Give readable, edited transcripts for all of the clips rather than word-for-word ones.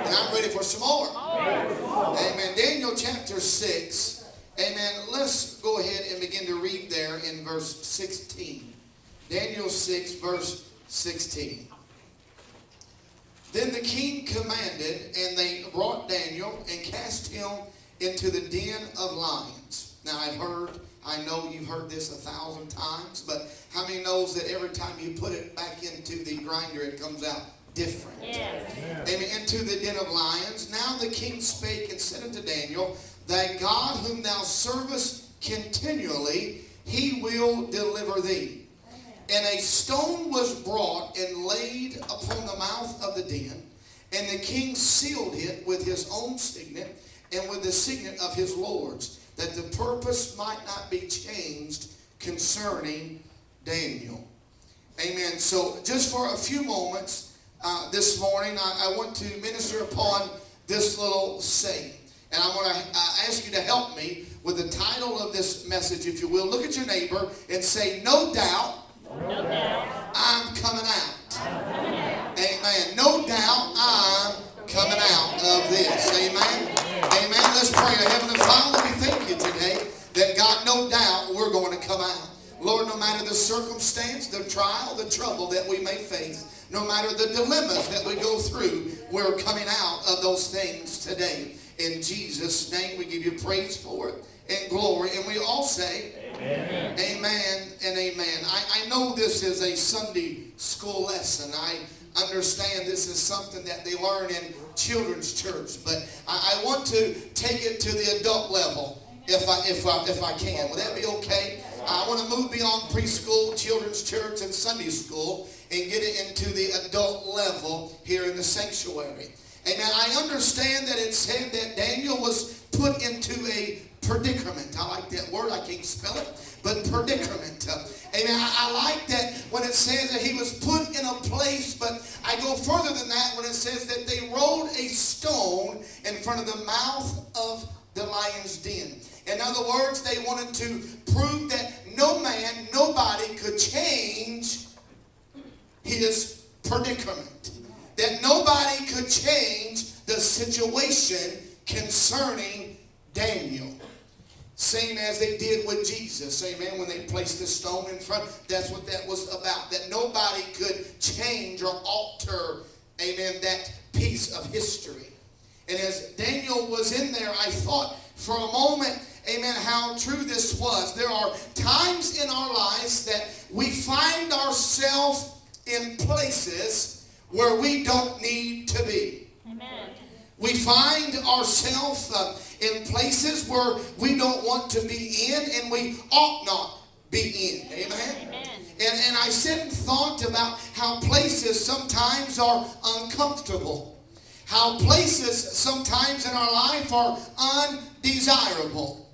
And I'm ready for some more. Amen. Daniel chapter 6. Amen. Let's go ahead and begin to read there in verse 16. Daniel 6, verse 16. Then the king commanded, and they brought Daniel and cast him into the den of lions. Now I know you've heard this 1,000 times, but how many knows that every time you put it back into the grinder, it comes out different? Yes. Amen. Into the den of lions. Now the king spake and said unto Daniel, Thy God whom thou servest continually, he will deliver thee. And a stone was brought and laid upon the mouth of the den, and the king sealed it with his own signet and with the signet of his lords, that the purpose might not be changed concerning Daniel. Amen. So just for a few moments this morning, I want to minister upon this little saying. And I'm going to ask you to help me with the title of this message, if you will. Look at your neighbor and say, No doubt, I'm coming out. Amen. No doubt I'm coming out of this. Amen. Amen. Let's pray. Heavenly Father, we thank you today that God, no doubt we're going to come out. Lord, no matter the circumstance, the trial, the trouble that we may face, no matter the dilemmas that we go through, we're coming out of those things today. In Jesus' name, we give you praise for it and glory. And we all say, Amen, amen and amen. I know this is a Sunday school lesson. I understand this is something that they learn in children's church. But I want to take it to the adult level if I can. Would that be okay? I want to move beyond preschool, children's church, and Sunday school and get it into the adult level here in the sanctuary. Amen. I understand that it said that Daniel was put into a predicament. I like that word. I can't spell it, but predicament. Amen. I like that when it says that he was put in a place, but I go further than that when it says that they rolled a stone in front of the mouth of the lion's den. In other words, they wanted to prove that nobody could change his predicament. That nobody could change the situation concerning Daniel. Same as they did with Jesus, amen, when they placed the stone in front. That's what that was about. That nobody could change or alter, amen, that piece of history. And as Daniel was in there, I thought for a moment, amen, how true this was. There are times in our lives that we find ourselves in places where we don't need to be. Amen. We find ourselves in places where we don't want to be in and we ought not be in. Amen? Amen. And I sit and thought about how places sometimes are uncomfortable. How places sometimes in our life are undesirable.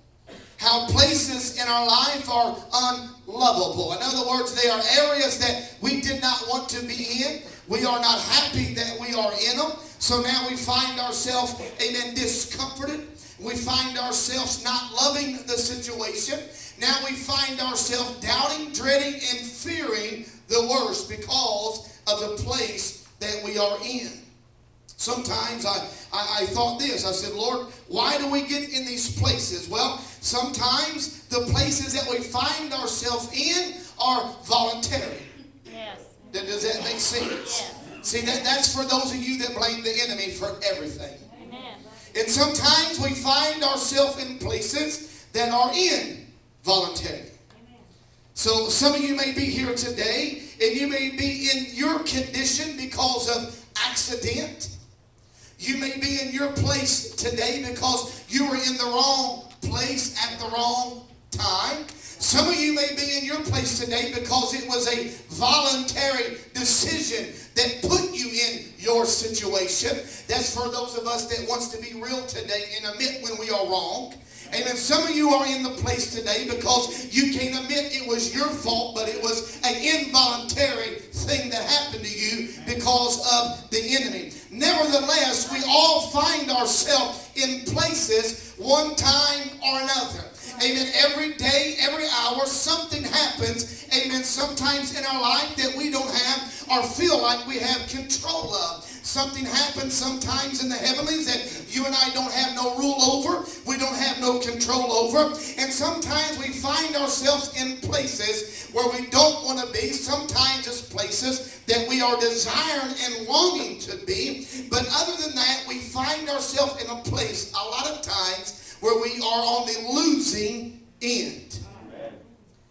How places in our life are unlovable. In other words, they are areas that we did not want to be in. We are not happy that we are in them. So now we find ourselves, amen, discomforted. We find ourselves not loving the situation. Now we find ourselves doubting, dreading, and fearing the worst because of the place that we are in. Sometimes I thought this. I said, Lord, why do we get in these places? Well, sometimes the places that we find ourselves in are voluntary. Yes. Does that make sense? Yes. See, that's for those of you that blame the enemy for everything. Amen. And sometimes we find ourselves in places that are involuntary. So some of you may be here today and you may be in your condition because of accident. You may be in your place today because you were in the wrong place at the wrong time. Some of you may be in your place today because it was a voluntary decision that put you in your situation. That's for those of us that wants to be real today and admit when we are wrong. Amen. Some of you are in the place today because you can't admit it was your fault, but it was an involuntary thing that happened to you because of the enemy. Nevertheless, we all find ourselves in places one time or another. Amen. Every day, every hour, something happens. Amen. Sometimes in our life that we don't have or feel like we have control of. Something happens sometimes in the heavenlies that you and I don't have no rule over. We don't have no control over. And sometimes we find ourselves in places where we don't want to be. Sometimes it's places that we are desiring and longing to be. But other than that, we find ourselves in a place a lot of times where we are on the losing end.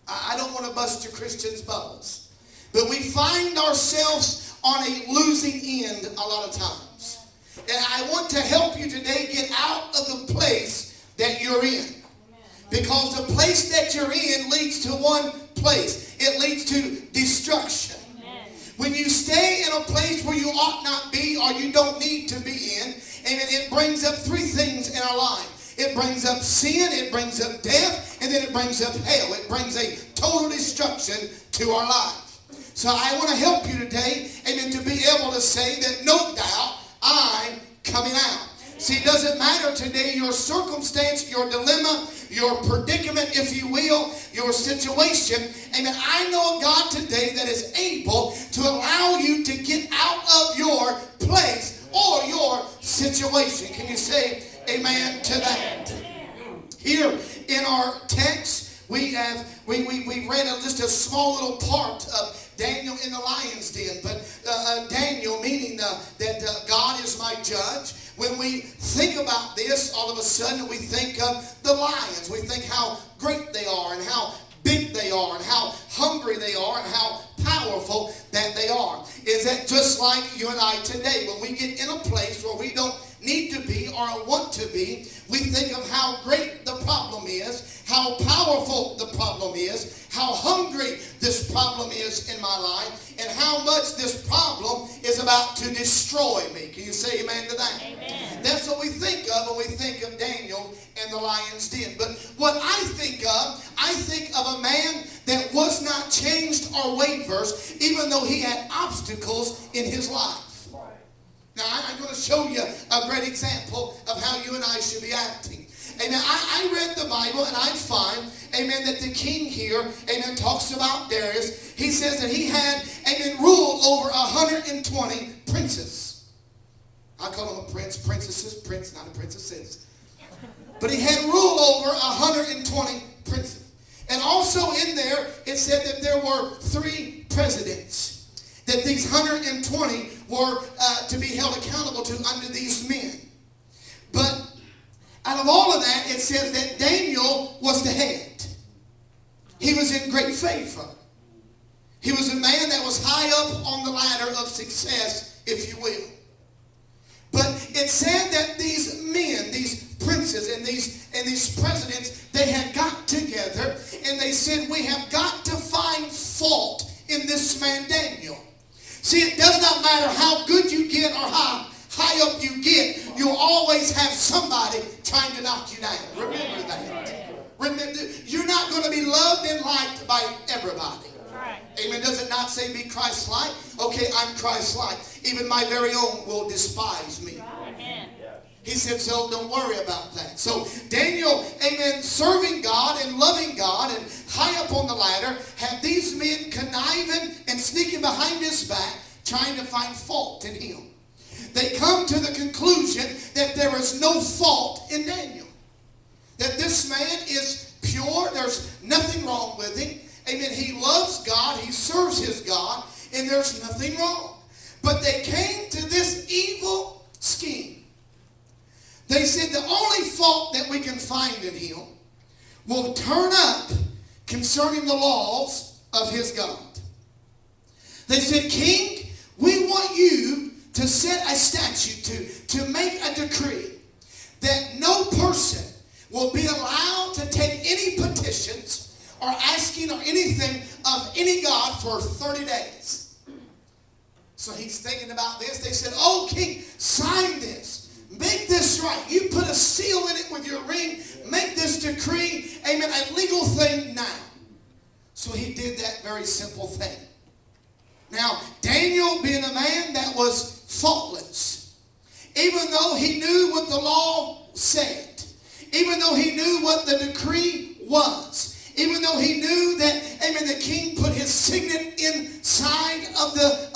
I don't want to bust your Christians' bubbles. But we find ourselves on a losing end a lot of times. And I want to help you today get out of the place that you're in. Because the place that you're in leads to one place. It leads to destruction. When you stay in a place where you ought not be or you don't need to be in, and it brings up three things in our life. It brings up sin, it brings up death, and then it brings up hell. It brings a total destruction to our life. So I want to help you today, amen, to be able to say that no doubt I'm coming out. See, it doesn't matter today your circumstance, your dilemma, your predicament, if you will, your situation. Amen. I know a God today that is able to allow you to get out of your place or your situation. Can you say amen to that? Here in our text, we read just a small little part of Daniel in the lion's den. But Daniel, meaning that God is my judge. When we think about this, all of a sudden we think of the lions. We think how great they are and how big they are and how hungry they are and how powerful that they are. Is that just like you and I today? When we get in a place where we don't need to be or want to be, we think of how great the problem is, how powerful the problem is, how hungry this problem is in my life, and how much this problem is about to destroy me. Can you say amen to that? Amen. That's what we think of when we think of Daniel and the lion's den. But what I think of a man that was not changed or wavers, even though he had obstacles in his life. Now, I'm going to show you a great example of how you and I should be acting. Amen. I read the Bible and I find, amen, that the king here, amen, talks about Darius. He says that he had, amen, rule over 120 princes. I call them a prince, princesses, prince, not a princesses. But he had rule over 120 princes. And also in there, it said that there were 3 presidents. That these 120 were to be held accountable to under these men. But out of all of that, it says that Daniel was the head. He was in great favor. He was a man that was high up on the ladder of success, if you will. But it said that these men, these princes and these presidents, they had got together and they said, we have got to find fault in this man Daniel. See, it does not matter how good you get or how high up you get, you'll always have somebody trying to knock you down. Remember that. Remember, you're not going to be loved and liked by everybody. Amen. Does it not say be Christ-like? Okay, I'm Christ-like. Even my very own will despise me. He said, so don't worry about that. So Daniel, amen, serving God and loving God and high up on the ladder, had these men conniving and sneaking behind his back, trying to find fault in him. They come to the conclusion that there is no fault in Daniel. That this man is pure. There's nothing wrong with him. Amen. He loves God. He serves his God. And there's nothing wrong. But they came to this evil scheme. They said the only fault that we can find in him will turn up concerning the laws of his God. They said, King, we want you to set a statute, to make a decree that no person will be allowed to take any petitions or asking or anything of any God for 30 days. So he's thinking about this. They said, oh, King, sign this. Make this right. You put a seal in it with your ring. Make this decree, amen, a legal thing now. So he did that very simple thing. Now, Daniel, being a man that was faultless, even though he knew what the law said, even though he knew what the decree was, even though he knew that, amen, the king put his signet inside of the